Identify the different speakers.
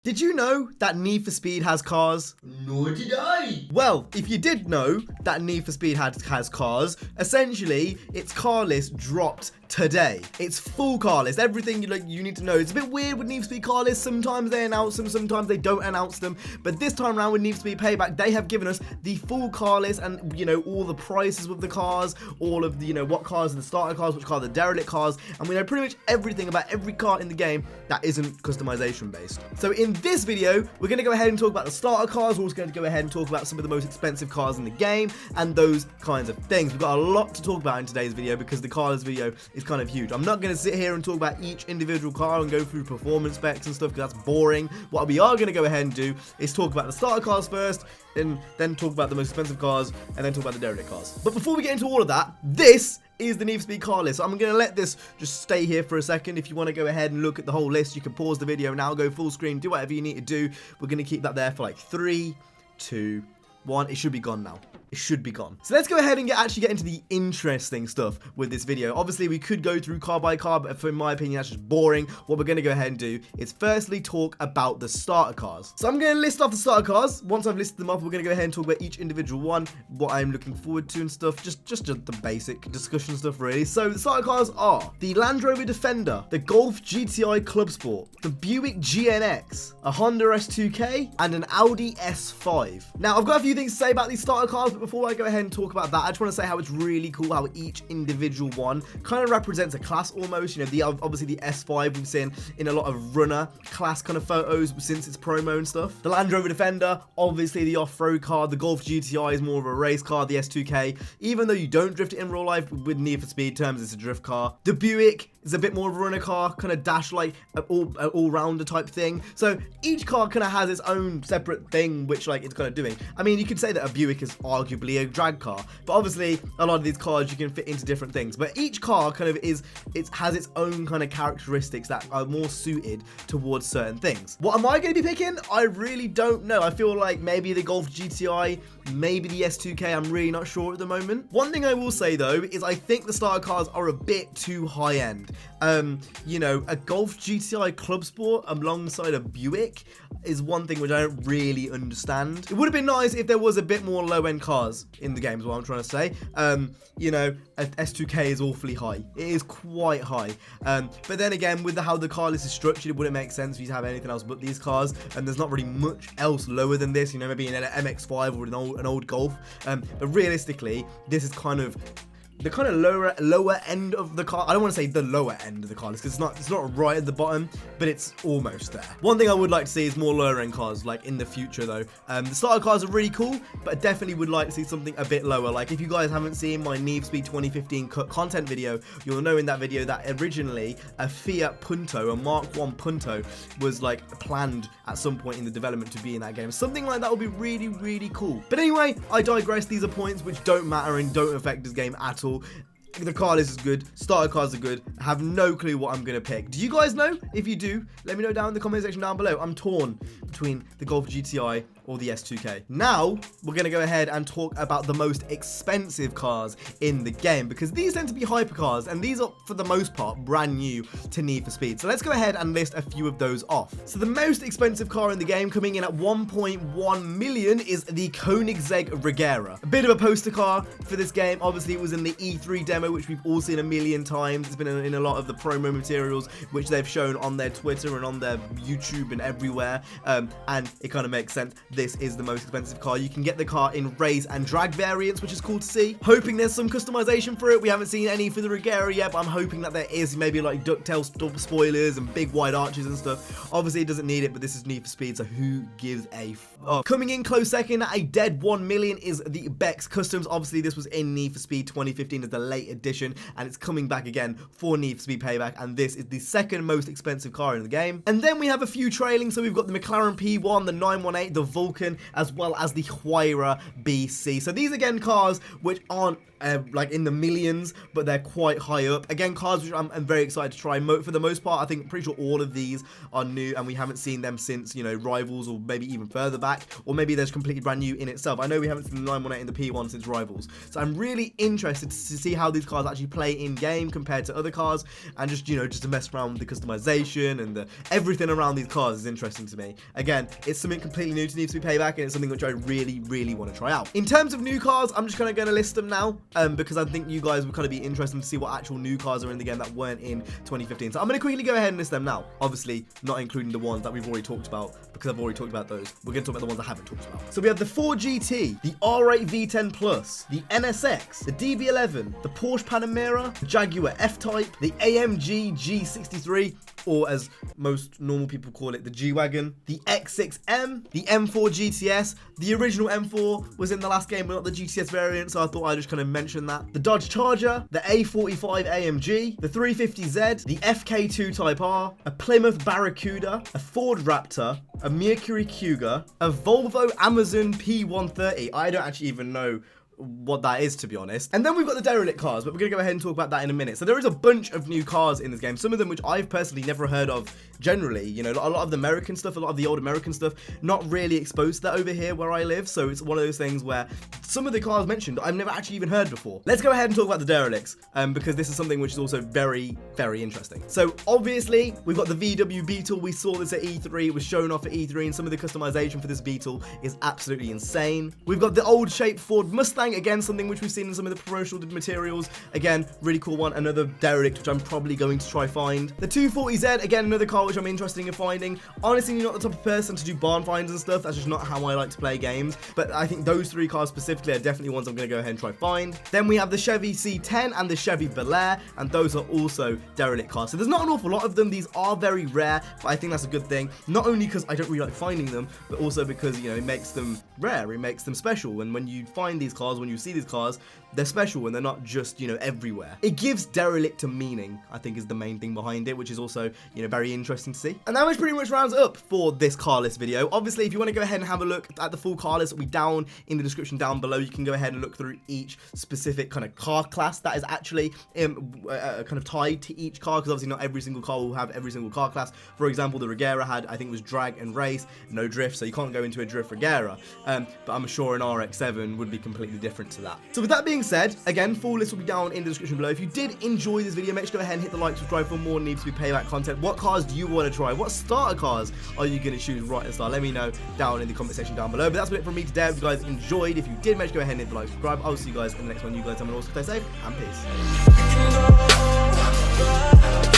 Speaker 1: Did you know that Need for Speed has cars?
Speaker 2: Nor did I.
Speaker 1: Well, if you did know that Need for Speed has cars, essentially its car list dropped today. It's full car list, everything you need to know. It's a bit weird with Need for Speed car lists. Sometimes they announce them, sometimes they don't announce them. But this time around with Need for Speed Payback, they have given us the full car list and, all the prices with the cars, all of the, what cars are the starter cars, which cars are the derelict cars, and we know pretty much everything about every car in the game that isn't customization based. So in this video, we're going to go ahead and talk about the starter cars. We're also going to go ahead and talk about some of the most expensive cars in the game and those kinds of things. We've got a lot to talk about in today's video because the car list video is kind of huge. I'm not going to sit here and talk about each individual car and go through performance specs and stuff because that's boring. What we are going to go ahead and do is talk about the starter cars first, and then talk about the most expensive cars, and then talk about the derelict cars. But before we get into all of that, this is the Need for Speed car list. So I'm going to let this just stay here for a second. If you want to go ahead and look at the whole list, you can pause the video now, go full screen, do whatever you need to do. We're going to keep that there for like 3, 2, 1. It should be gone now. It should be gone. So let's go ahead and actually get into the interesting stuff with this video. Obviously, we could go through car by car, but in my opinion, that's just boring. What we're going to go ahead and do is firstly talk about the starter cars. So I'm going to list off the starter cars. Once I've listed them off, we're going to go ahead and talk about each individual one, what I'm looking forward to and stuff. Just the basic discussion stuff, really. So the starter cars are the Land Rover Defender, the Golf GTI Club Sport, the Buick GNX, a Honda S2K, and an Audi S5. Now, I've got a few things to say about these starter cars, but before I go ahead and talk about that, I just want to say how it's really cool how each individual one kind of represents a class almost. Obviously the S5 we've seen in a lot of runner class kind of photos since its promo and stuff. The Land Rover Defender, obviously the off-road car. The Golf GTI is more of a race car. The S2K, even though you don't drift it in real life, with Need for Speed terms, it's a drift car. The Buick is a bit more of a runner car, kind of dash like an all-rounder type thing. So each car kind of has its own separate thing, which it's kind of doing. I mean, you could say that a Buick is arguably a drag car, but obviously a lot of these cars you can fit into different things. But each car kind of has its own kind of characteristics that are more suited towards certain things. What am I going to be picking? I really don't know. I feel like maybe the Golf GTI, maybe the S2K. I'm really not sure at the moment. One thing I will say though is I think the starter cars are a bit too high end. A Golf GTI Club Sport alongside a Buick is one thing which I don't really understand. It would have been nice if there was a bit more low-end cars in the game, is what I'm trying to say. A S2K is awfully high. It is quite high. But then again, with how the car list is structured, it wouldn't make sense for you to have anything else but these cars. And there's not really much else lower than this. Maybe an MX-5 or an old Golf. But realistically, this is kind of the kind of lower end of the car. I don't want to say the lower end of the car list because it's not right at the bottom, but it's almost there. One thing I would like to see is more lower end cars in the future though. The starter cars are really cool, but I definitely would like to see something a bit lower. Like if you guys haven't seen my Need for Speed 2015 content video, you'll know in that video that originally a Fiat Punto, a Mark 1 Punto, was planned at some point in the development to be in that game. Something like that would be really, really cool. But anyway, I digress. These are points which don't matter and don't affect this game at all. The car list is good, starter cars are good. I have no clue what I'm going to pick. Do you guys know? If you do, let me know down in the comment section down below. I'm torn between the Golf GTI or the S2K. Now, we're going to go ahead and talk about the most expensive cars in the game, because these tend to be hypercars, and these are, for the most part, brand new to Need for Speed. So let's go ahead and list a few of those off. So the most expensive car in the game, coming in at 1.1 million, is the Koenigsegg Agera. A bit of a poster car for this game. Obviously, it was in the E3 demo, which we've all seen a million times. It's been in a lot of the promo materials, which they've shown on their Twitter and on their YouTube and everywhere. And it kind of makes sense. This is the most expensive car. You can get the car in race and drag variants, which is cool to see. Hoping there's some customization for it. We haven't seen any for the Agera yet, but I'm hoping that there is, maybe DuckTales spoilers and big wide arches and stuff. Obviously, it doesn't need it, but this is Need for Speed, so who gives a f? Coming in close second at a dead 1 million is the Becks Customs. Obviously, this was in Need for Speed 2015 as the late edition, and it's coming back again for Need for Speed Payback, and this is the second most expensive car in the game. And then we have a few trailing, so we've got the Mclaren P1, the 918, the Vulcan, as well as the Huayra BC. So these again cars which aren't in the millions, but they're quite high up. Again, cars which I'm very excited to try. For the most part, I think pretty sure all of these are new, and we haven't seen them since Rivals, or maybe even further back, or maybe they're completely brand new in itself. I know we haven't seen the 918 and the P1 since Rivals, so I'm really interested to see how these cars actually play in game compared to other cars, and just, you know, just to mess around with the customization and everything around these cars is interesting to me. Again, it's something completely new to Need for Speed Payback, and it's something which I really want to try out. In terms of new cars, I'm just kind of going to list them now, because I think you guys would kind of be interested to see what actual new cars are in the game that weren't in 2015. So I'm going to quickly go ahead and list them now. Obviously, not including the ones that we've already talked about, because I've already talked about those. We're going to talk about the ones I haven't talked about. So we have the Ford GT, the R8 V10 Plus, the NSX, the DB11, the Porsche Panamera, the Jaguar F-Type, the AMG G63, or as most normal people call it, the G-Wagon, the X6M, the M4 GTS. The original M4 was in the last game, but not the GTS variant, so I thought I'd just kind of mention that. The Dodge Charger, the A45 AMG, the 350Z, the FK2 Type R, a Plymouth Barracuda, a Ford Raptor, a Mercury Cougar, a Volvo Amazon P130. I don't actually even know what that is, to be honest. And then we've got the derelict cars, but we're gonna go ahead and talk about that in a minute. So there is a bunch of new cars in this game, some of them which I've personally never heard of generally. You know, a lot of the American stuff, a lot of the old American stuff, not really exposed to that over here where I live. So it's one of those things where some of the cars mentioned I've never actually even heard before. Let's go ahead and talk about the derelicts, because this is something which is also very interesting. So obviously we've got the VW Beetle. We saw this at E3, it was shown off at E3, and some of the customization for this Beetle is absolutely insane. We've got the old shape Ford Mustang, again something which we've seen in some of the promotional materials. Again, really cool one, another derelict which I'm probably going to try find. The 240Z, again another car which I'm interested in finding. Honestly, you're not the type of person to do barn finds and stuff, that's just not how I like to play games, but I think those three cars specifically are definitely ones I'm going to go ahead and try find. Then we have the Chevy C10 and the Chevy Bel Air, and those are also derelict cars. So there's not an awful lot of them. These are very rare, but I think that's a good thing, not only because I don't really like finding them, but also because, you know, it makes them rare, it makes them special, and when you find these cars, when you see these cars, they're special and they're not just, you know, everywhere. It gives derelict a meaning, I think, is the main thing behind it, which is also, you know, very interesting to see. And that pretty much rounds up for this car list video. Obviously, if you want to go ahead and have a look at the full car list, it'll be down in the description down below. You can go ahead and look through each specific kind of car class that is actually kind of tied to each car, because obviously not every single car will have every single car class. For example, the Agera had, I think it was drag and race, no drift, so you can't go into a drift Agera, but I'm sure an RX-7 would be completely different to that. So with that being said, again, full list will be down in the description below. If you did enjoy this video, make sure to go ahead and hit the like, subscribe for more Need for Speed Payback content. What cars do you want to try? What starter cars are you going to choose right at the start? Let me know down in the comment section down below. But that's been it from me today. If you guys enjoyed, if you did, make sure to go ahead and hit the like, subscribe. I'll see you guys in the next one. You guys have an awesome day, safe, and peace.